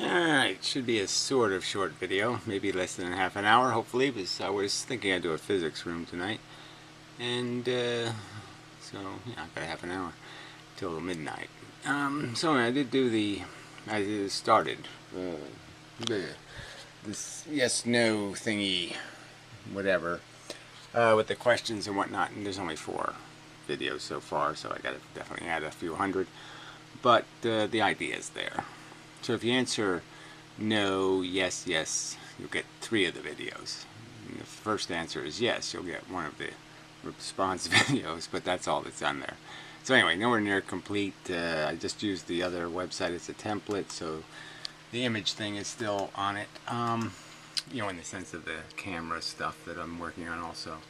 Alright, should be a sort of short video, maybe less than half an hour, hopefully, because I was thinking I'd do a physics room tonight. And, so, yeah, I've got half an hour till midnight. So I did do I started this yes-no thingy, whatever, with the questions and whatnot, and there's only 4 videos so far, so I gotta definitely add a few hundred, but the idea is there. So if you answer no, yes, yes, you'll get 3 of the videos. And if the first answer is yes, you'll get 1 of the response videos, but that's all that's on there. So anyway, nowhere near complete. I just used the other website as a template, so the image thing is still on it. You know, in the sense of the camera stuff that I'm working on also.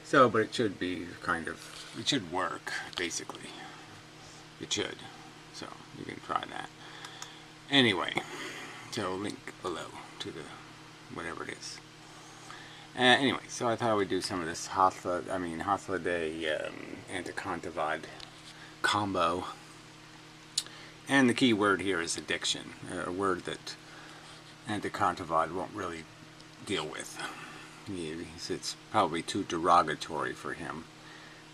So, but it should be kind of, it should work, basically. It should. So, you can try that. Anyway, so link below to the whatever it is. Anyway, so I thought I would do some of this Hafladay Anticontavad combo. And the key word here is addiction, a word that Anticontavad won't really deal with. It's probably too derogatory for him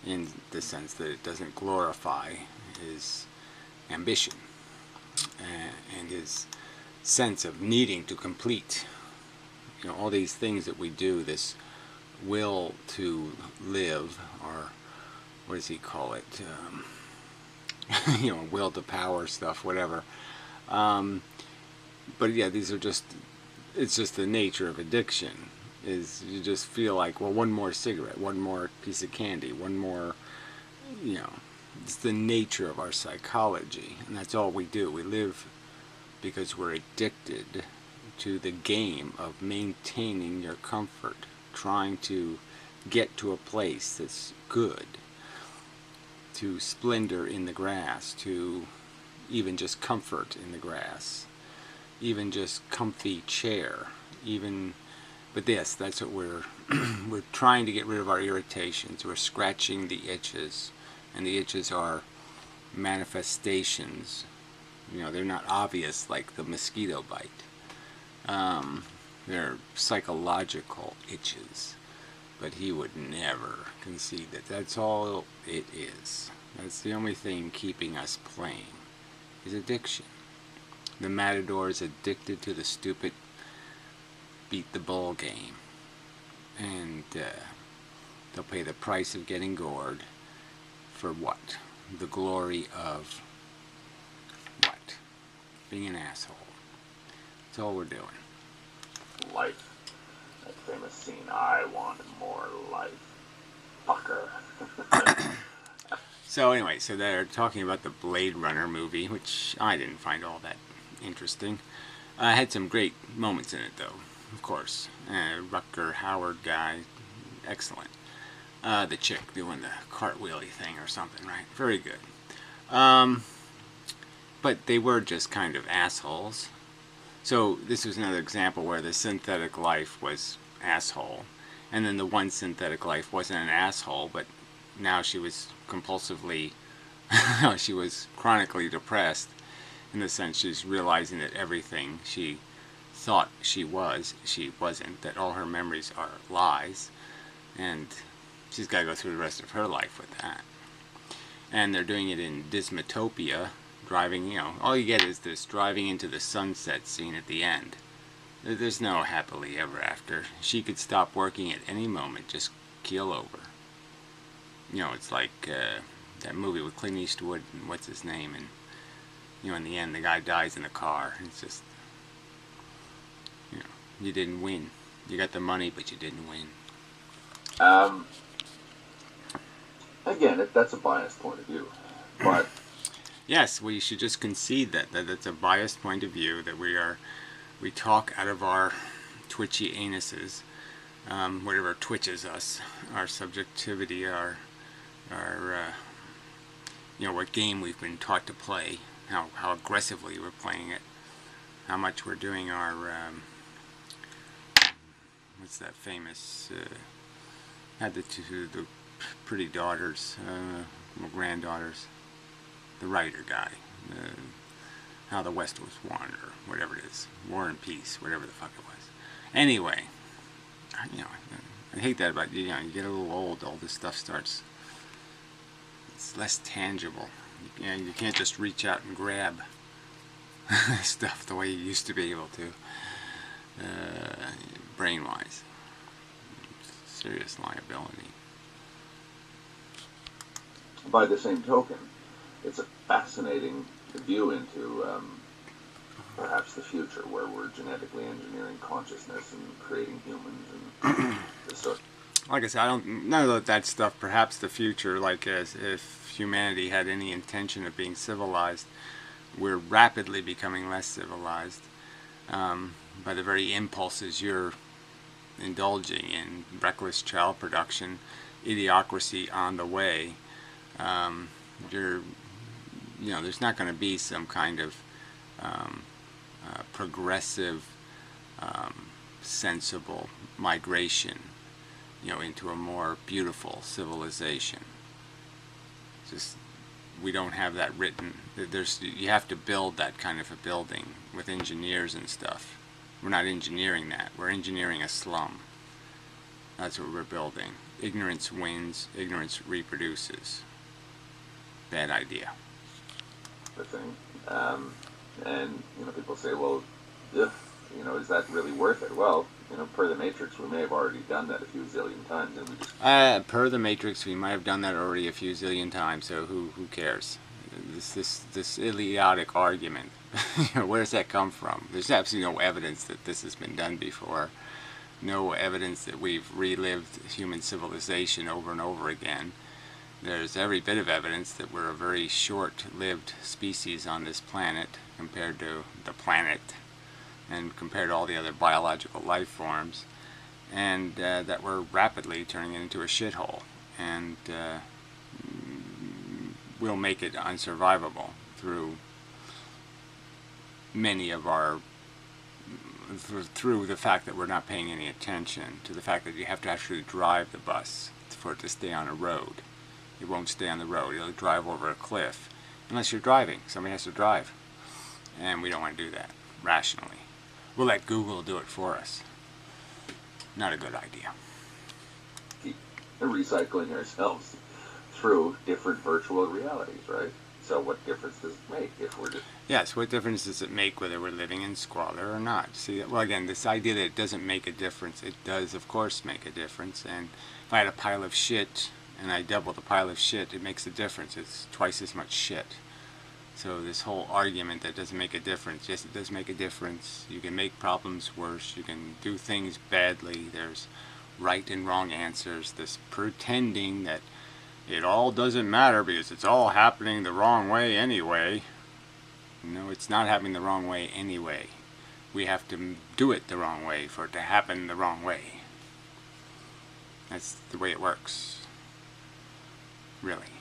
in the sense that it doesn't glorify his ambition and his sense of needing to complete, you know, all these things that we do, this will to live, or what does he call it, you know, will to power stuff, whatever. But yeah, these are just, it's just the nature of addiction, is you just feel like, well, one more cigarette, one more piece of candy, one more, you know, it's the nature of our psychology, and that's all we do. We live because we're addicted to the game of maintaining your comfort, trying to get to a place that's good, to splendor in the grass, to even just comfort in the grass, even just comfy chair, even, but yes, that's what we're trying to get rid of our irritations. We're scratching the itches, and the itches are manifestations. You know, they're not obvious like the mosquito bite. They're psychological itches, but he would never concede that that's all it is. That's the only thing keeping us playing, is addiction. The matador is addicted to the stupid beat the bull game, and they'll pay the price of getting gored for what? The glory of what? Being an asshole. That's all we're doing. Life. That famous scene, I want more life. Fucker. So anyway, so they're talking about the Blade Runner movie, which I didn't find all that interesting. Had some great moments in it, though, of course. Rutger Hauer guy, excellent. The chick doing the cartwheely thing or something, right? Very good. But they were just kind of assholes. So this was another example where the synthetic life was asshole, and then the one synthetic life wasn't an asshole, but now she was compulsively, she was chronically depressed, in the sense she's realizing that everything she thought she wasn't, that all her memories are lies, and she's got to go through the rest of her life with that. And they're doing it in Dismatopia, driving, you know, all you get is this driving into the sunset scene at the end. There's no happily ever after. She could stop working at any moment, just keel over. You know, it's like that movie with Clint Eastwood and what's his name, and you know, in the end the guy dies in the car. It's just, you know, you didn't win. You got the money, but you didn't win. Again, that's a biased point of view, but yes, we should just concede that it's a biased point of view, that we talk out of our twitchy anuses, whatever twitches us, our subjectivity, our you know, what game we've been taught to play, how aggressively we're playing it, how much we're doing our what's that famous had the pretty daughters, granddaughters, the writer guy, how the West was won, or whatever it is. War and Peace, whatever the fuck it was. Anyway, I hate that about you get a little old, all this stuff starts, it's less tangible. You can't just reach out and grab stuff the way you used to be able to, brain-wise. Serious liability. By the same token, it's a fascinating view into perhaps the future, where we're genetically engineering consciousness and creating humans and this sort. Like I said, none of that stuff. Perhaps the future, like as if humanity had any intention of being civilized, we're rapidly becoming less civilized by the very impulses you're indulging in: reckless child production, idiocracy on the way. There's not going to be some kind of progressive, sensible migration, into a more beautiful civilization. Just, we don't have that written. You have to build that kind of a building with engineers and stuff. We're not engineering that. We're engineering a slum. That's what we're building. Ignorance wins. Ignorance reproduces. Bad idea. The thing. And people say, well, is that really worth it? Well, per the Matrix, we may have already done that a few zillion times, and we just. Per the Matrix, we might have done that already a few zillion times. So who cares? This idiotic argument. Where does that come from? There's absolutely no evidence that this has been done before. No evidence that we've relived human civilization over and over again. There's every bit of evidence that we're a very short-lived species on this planet compared to the planet and compared to all the other biological life forms, and that we're rapidly turning it into a shithole, and we'll make it unsurvivable through many of our through the fact that we're not paying any attention to the fact that you have to actually drive the bus for it to stay on a road. It won't stay on the road. It'll drive over a cliff. Unless you're driving. Somebody has to drive. And we don't want to do that rationally. We'll let Google do it for us. Not a good idea. Keep recycling ourselves through different virtual realities, right? So what difference does it make if we're just... Yes, what difference does it make whether we're living in squalor or not? See, well, again, this idea that it doesn't make a difference, it does, of course, make a difference. And if I had a pile of shit and I double the pile of shit, it makes a difference. It's twice as much shit. So this whole argument that doesn't make a difference, yes, it does make a difference. You can make problems worse. You can do things badly. There's right and wrong answers. This pretending that it all doesn't matter because it's all happening the wrong way anyway. No, it's not happening the wrong way anyway. We have to do it the wrong way for it to happen the wrong way. That's the way it works. Really.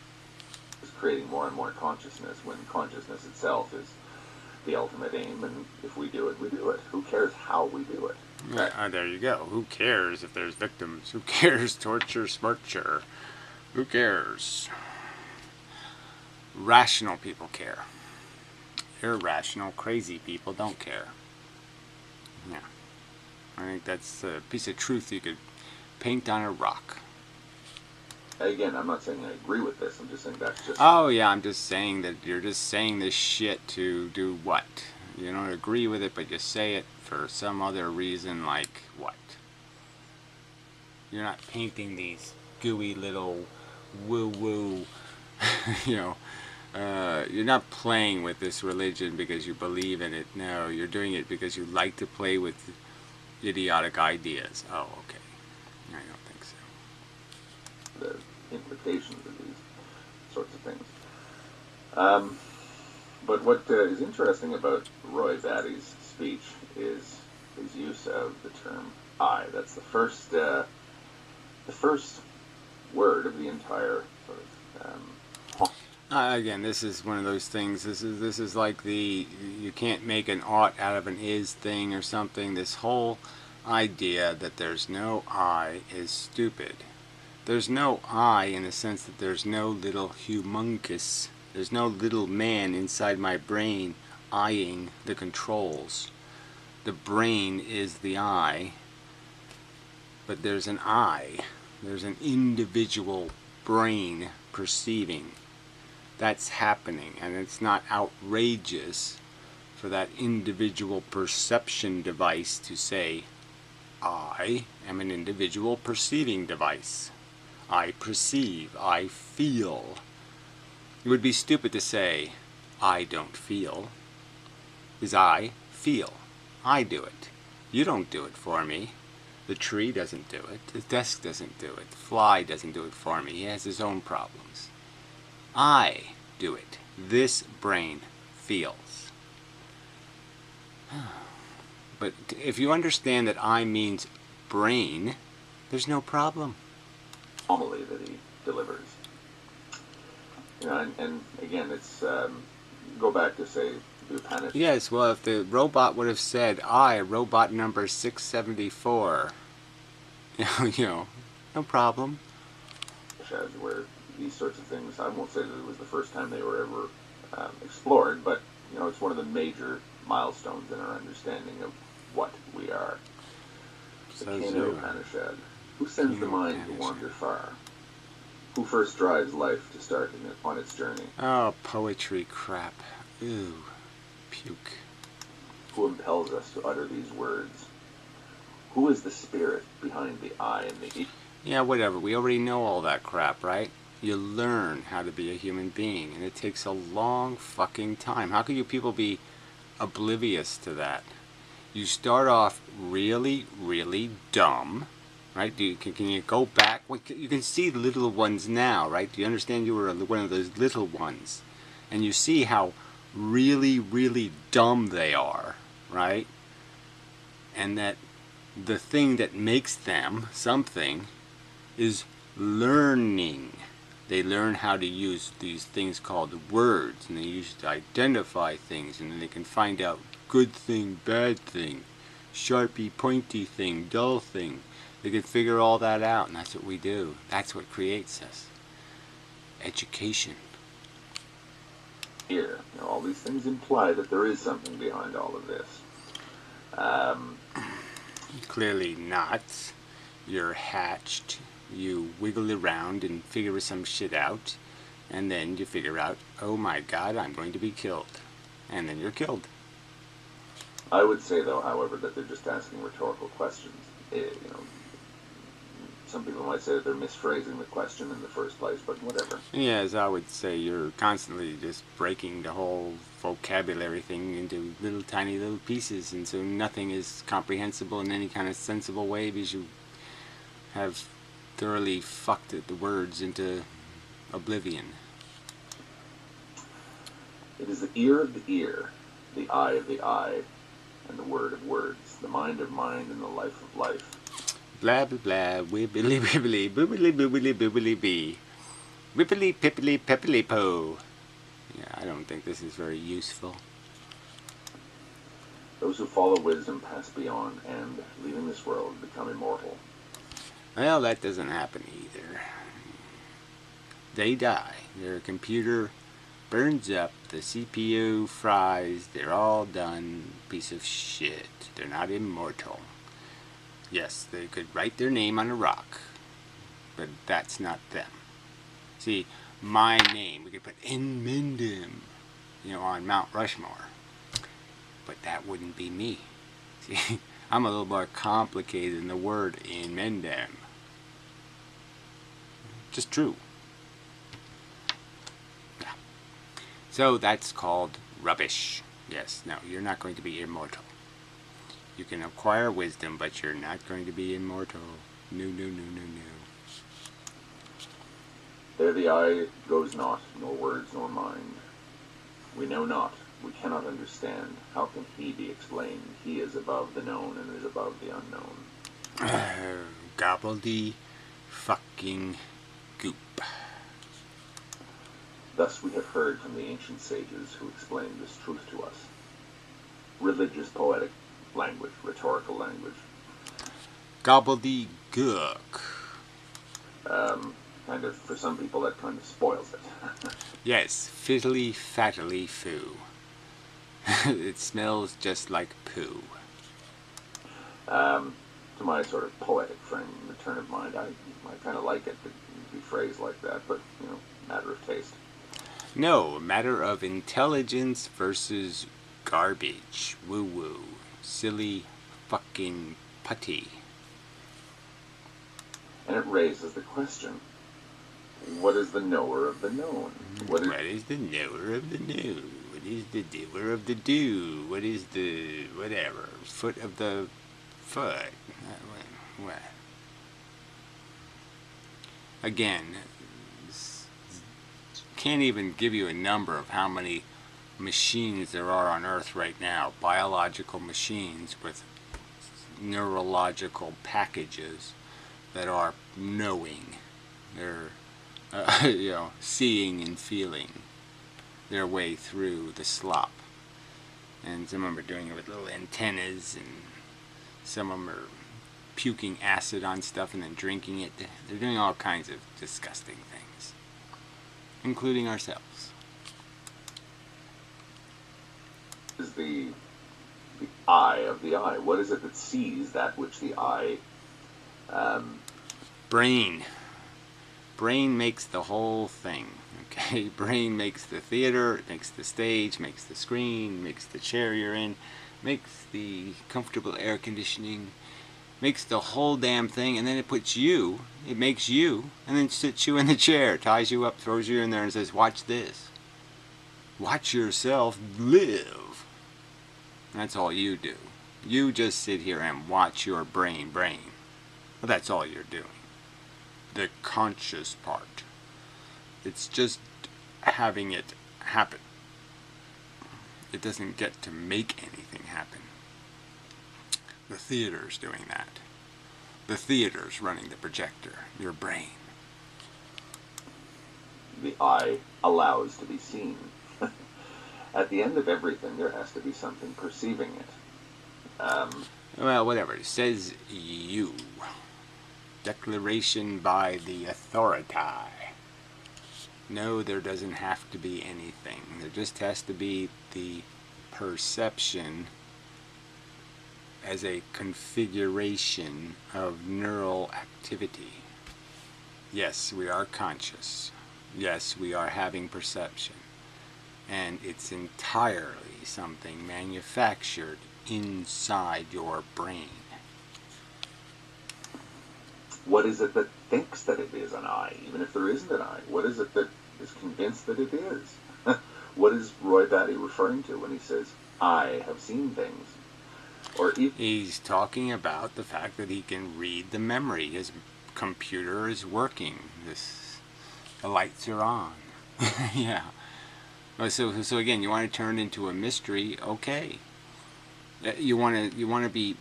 It's creating more and more consciousness when consciousness itself is the ultimate aim, and if we do it, we do it. Who cares how we do it? Yeah, there you go. Who cares if there's victims? Who cares? Torture, smirture. Who cares? Rational people care. Irrational, crazy people don't care. Yeah. I think that's a piece of truth you could paint on a rock. Again, I'm not saying I agree with this. I'm just saying that's just... Oh, yeah, I'm just saying that you're just saying this shit to do what? You don't agree with it, but you say it for some other reason, like what? You're not painting these gooey little woo-woo, you're not playing with this religion because you believe in it. No, you're doing it because you like to play with idiotic ideas. Oh, okay. I don't think so. The implications of these sorts of things. But what is interesting about Roy Batty's speech is his use of the term I. That's the first word of the entire sort of again, this is one of those things. This is like you can't make an ought out of an is thing or something. This whole idea that there's no I is stupid. There's no I in the sense that there's no little humongous. There's no little man inside my brain eyeing the controls. the brain is the I, but there's an I. There's an individual brain perceiving. That's happening, and it's not outrageous for that individual perception device to say, I am an individual perceiving device. I perceive, I feel. It would be stupid to say, I don't feel, because I feel. I do it. You don't do it for me. The tree doesn't do it. The desk doesn't do it. The fly doesn't do it for me. He has his own problems. I do it. This brain feels. But if you understand that I means brain, there's no problem. Homily that he delivers. You know, and again, it's go back to say Buchanan. Yes, well, if the robot would have said, I, robot number 674, you know, no problem. Where these sorts of things, I won't say that it was the first time they were ever explored, but you know, it's one of the major milestones in our understanding of what we are. The Kano Upanishad. Who sends the mind to wander far? Who first drives life to start on its journey? Oh, poetry crap. Ooh, puke. Who impels us to utter these words? Who is the spirit behind the I and the E? Yeah, whatever. We already know all that crap, right? You learn how to be a human being, and it takes a long fucking time. How can you people be oblivious to that? You start off really, really dumb, right? Can you go back? You can see the little ones now, right? Do you understand you were one of those little ones? And you see how really, really dumb they are, right? And that the thing that makes them something is learning. They learn how to use these things called words, and they use it to identify things, and then they can find out good thing, bad thing, sharpy, pointy thing, dull thing. They can figure all that out, and that's what we do. That's what creates us. Education. Here, you know, all these things imply that there is something behind all of this. Clearly not. You're hatched. You wiggle around and figure some shit out, and then you figure out, oh my god, I'm going to be killed. And then you're killed. I would say, though, however, that they're just asking rhetorical questions. You know, some people might say that they're misphrasing the question in the first place, but whatever. Yes, I would say you're constantly just breaking the whole vocabulary thing into little tiny little pieces, and so nothing is comprehensible in any kind of sensible way because you have thoroughly fucked the words into oblivion. It is the ear of the ear, the eye of the eye, and the word of words, the mind of mind, and the life of life. Blah blah blah, wibbly wibbly, boobily boobily boobily bee. Whippily pippily peppily po. Yeah, I don't think this is very useful. Those who follow wisdom pass beyond and, leaving this world, become immortal. Well, that doesn't happen either. They die. Their computer burns up, the CPU fries, they're all done. Piece of shit. They're not immortal. Yes, they could write their name on a rock, but that's not them. See, my name, we could put inmendham, you know, on Mount Rushmore, but that wouldn't be me. See, I'm a little more complicated than the word inmendham. Just true. Yeah. So that's called rubbish. Yes, no, you're not going to be immortal. You can acquire wisdom, but you're not going to be immortal. No, no, no, no, no. There the eye goes not, nor words nor mind. We know not, we cannot understand. How can he be explained? He is above the known and is above the unknown. Gobbledy fucking goop. Thus we have heard from the ancient sages who explained this truth to us. Religious, poetic language, rhetorical language. Gobbledygook. Kind of, for some people, that kind of spoils it. Yes, fiddly fattily foo. It smells just like poo. To my sort of poetic frame, the turn of mind, I kind of like it to be phrased like that, but, matter of taste. No, a matter of intelligence versus garbage. Woo-woo. Silly fucking putty. And it raises the question, what is the knower of the known? What is the knower of the known? What is the doer of the do? What is the whatever? Foot of the foot? What? Again, can't even give you a number of how many machines there are on Earth right now. Biological machines with neurological packages that are knowing. They're seeing and feeling their way through the slop. And some of them are doing it with little antennas, and some of them are puking acid on stuff and then drinking it. They're doing all kinds of disgusting things, including ourselves. Is the eye of the eye? What is it that sees that which the eye... Brain. Brain makes the whole thing. Okay, brain makes the theater, it makes the stage, makes the screen, makes the chair you're in, makes the comfortable air conditioning, makes the whole damn thing, and then it makes you, and then sits you in the chair, ties you up, throws you in there and says, watch this. Watch yourself live. That's all you do. You just sit here and watch your brain. Well, that's all you're doing. The conscious part. It's just having it happen. It doesn't get to make anything happen. The theater's doing that. The theater's running the projector, your brain. The eye allows to be seen. At the end of everything, there has to be something perceiving it. Well, whatever. It says you. Declaration by the authority. No, there doesn't have to be anything. There just has to be the perception as a configuration of neural activity. Yes, we are conscious. Yes, we are having perception. And it's entirely something manufactured inside your brain. What is it that thinks that it is an eye, even if there isn't an eye? What is it that is convinced that it is? What is Roy Batty referring to when he says, I have seen things? Or he's talking about the fact that he can read the memory. His computer is working. The lights are on. Yeah. So again, you want to turn it into a mystery, okay. You want to be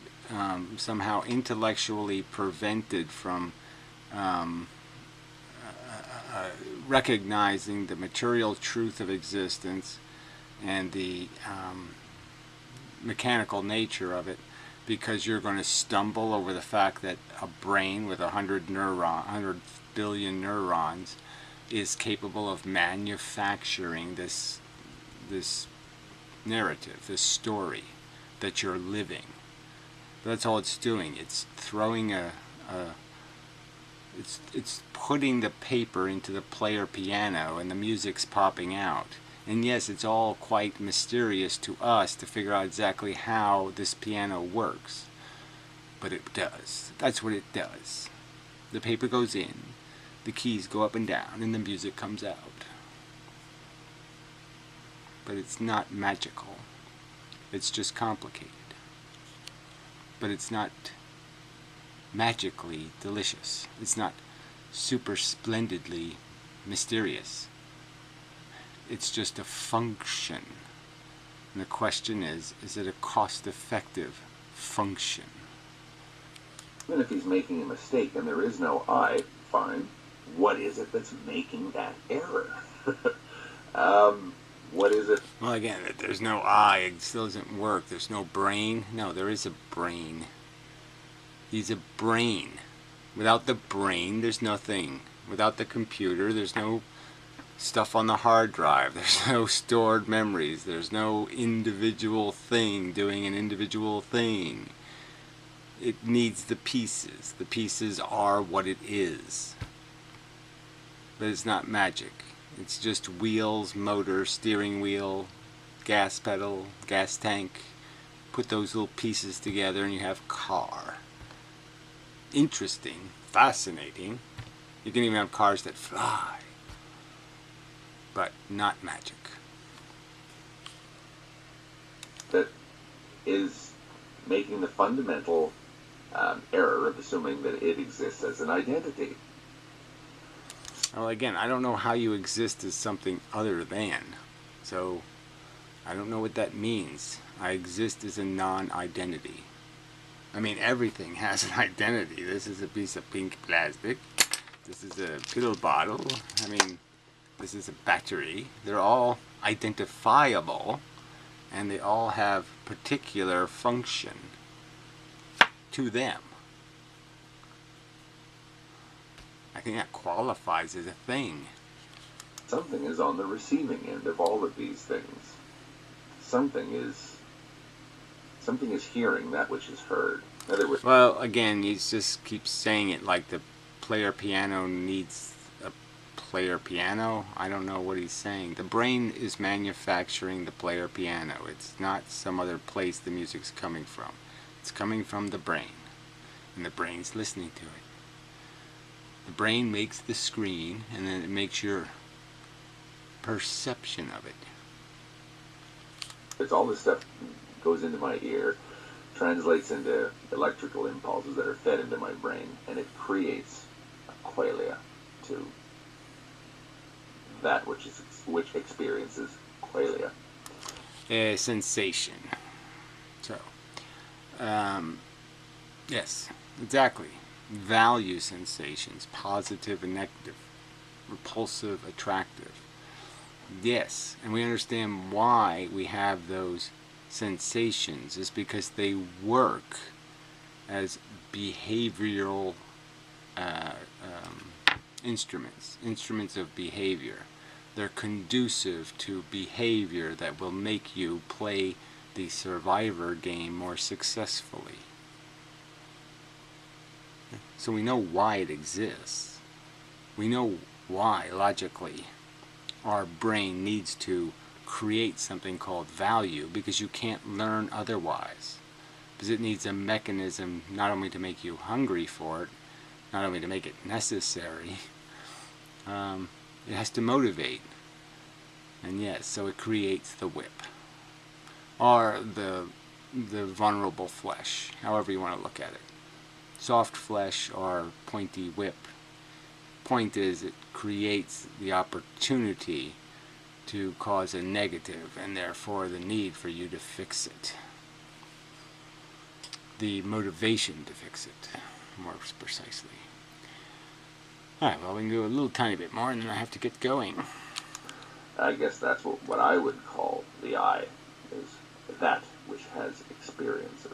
somehow intellectually prevented from recognizing the material truth of existence and the mechanical nature of it, because you're going to stumble over the fact that a brain with 100 billion neurons is capable of manufacturing this narrative, this story that you're living. That's all it's doing. It's throwing it's putting the paper into the player piano and the music's popping out. And yes, it's all quite mysterious to us to figure out exactly how this piano works. But it does. That's what it does. The paper goes in, the keys go up and down, and the music comes out. But it's not magical. It's just complicated. But it's not magically delicious. It's not super splendidly mysterious. It's just a function. And the question is it a cost-effective function? even if he's making a mistake and there is no I, fine. What is it that's making that error? What is it? Well, again, there's no I, it still doesn't work. There's no brain. No, there is a brain. He's a brain. Without the brain, there's nothing. Without the computer, there's no stuff on the hard drive. There's no stored memories. There's no individual thing doing an individual thing. it needs the pieces. The pieces are what it is. But it's not magic. It's just wheels, motor, steering wheel, gas pedal, gas tank. Put those little pieces together and you have car. Interesting, fascinating. You can even have cars that fly. But not magic. That is making the fundamental error of assuming that it exists as an identity. Well, again, I don't know how you exist as something other than. So, I don't know what that means. I exist as a non-identity. I mean, everything has an identity. This is a piece of pink plastic. This is a pill bottle. I mean, this is a battery. They're all identifiable, and they all have particular function to them. I think that qualifies as a thing. Something is on the receiving end of all of these things. Something is hearing that which is heard. In other words, Well, again, you just keep saying it like the player piano needs a player piano. I don't know what he's saying. The brain is manufacturing the player piano. It's not some other place the music's coming from. It's coming from the brain, and the brain's listening to it. The brain makes the screen, and then it makes your perception of it. it's all this stuff goes into my ear, translates into electrical impulses that are fed into my brain, and it creates a qualia to that which experiences qualia. A sensation. So, yes, exactly. Value sensations, positive and negative, repulsive, attractive. Yes, and we understand why we have those sensations is because they work as behavioral instruments of behavior. They're conducive to behavior that will make you play the survivor game more successfully. So we know why it exists. We know why, logically, our brain needs to create something called value, because you can't learn otherwise. Because it needs a mechanism not only to make you hungry for it, not only to make it necessary, it has to motivate. And yes, so it creates the whip. Or the vulnerable flesh, however you want to look at it. Soft flesh or pointy whip. Point is, it creates the opportunity to cause a negative, and therefore the need for you to fix it. The motivation to fix it, more precisely. Alright, well, we can do a little tiny bit more, and then I have to get going. I guess that's what I would call the I, is that which has experiences.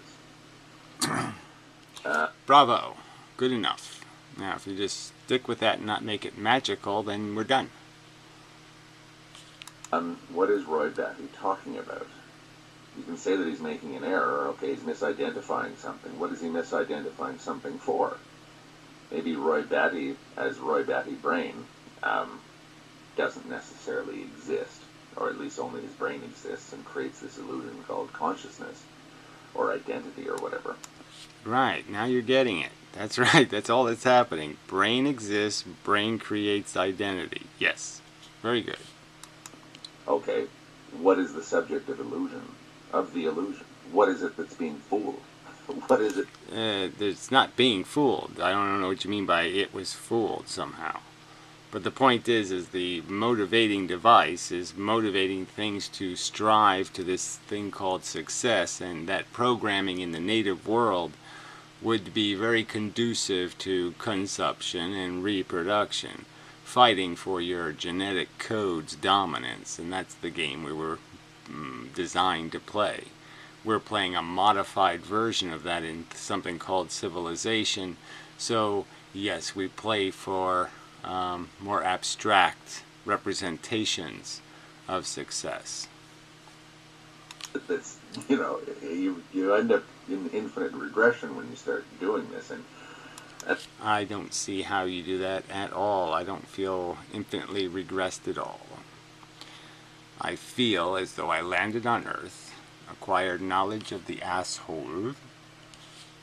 Bravo. Good enough. Now, if you just stick with that and not make it magical, then we're done. What is Roy Batty talking about? You can say that he's making an error. Okay, he's misidentifying something. What is he misidentifying something for? Maybe Roy Batty, as Roy Batty brain, doesn't necessarily exist, or at least only his brain exists and creates this illusion called consciousness, or identity, or whatever. Right, now you're getting it. That's right, that's all that's happening. Brain exists, brain creates identity. Yes, very good. Okay, what is the subject of illusion? Of the illusion? What is it that's being fooled? What is it? It's not being fooled. I don't know what you mean by it was fooled somehow. But the point is the motivating device is motivating things to strive to this thing called success, and that programming in the native world would be very conducive to consumption and reproduction, fighting for your genetic code's dominance, and that's the game we were designed to play. We're playing a modified version of that in something called civilization, so yes, we play for more abstract representations of success. That's, you end up in infinite regression when you start doing this, and I don't see how you do that at all. I don't feel infinitely regressed at all. I feel as though I landed on Earth, acquired knowledge of the asshole,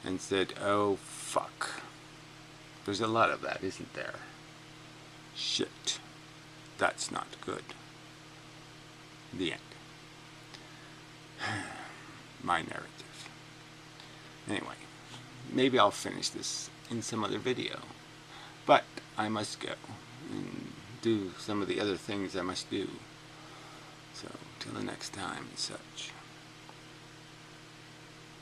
and said, oh fuck. There's a lot of that, isn't there? Shit. That's not good. The end. My narrative. Anyway, maybe I'll finish this in some other video. But I must go and do some of the other things I must do. So, till the next time and such.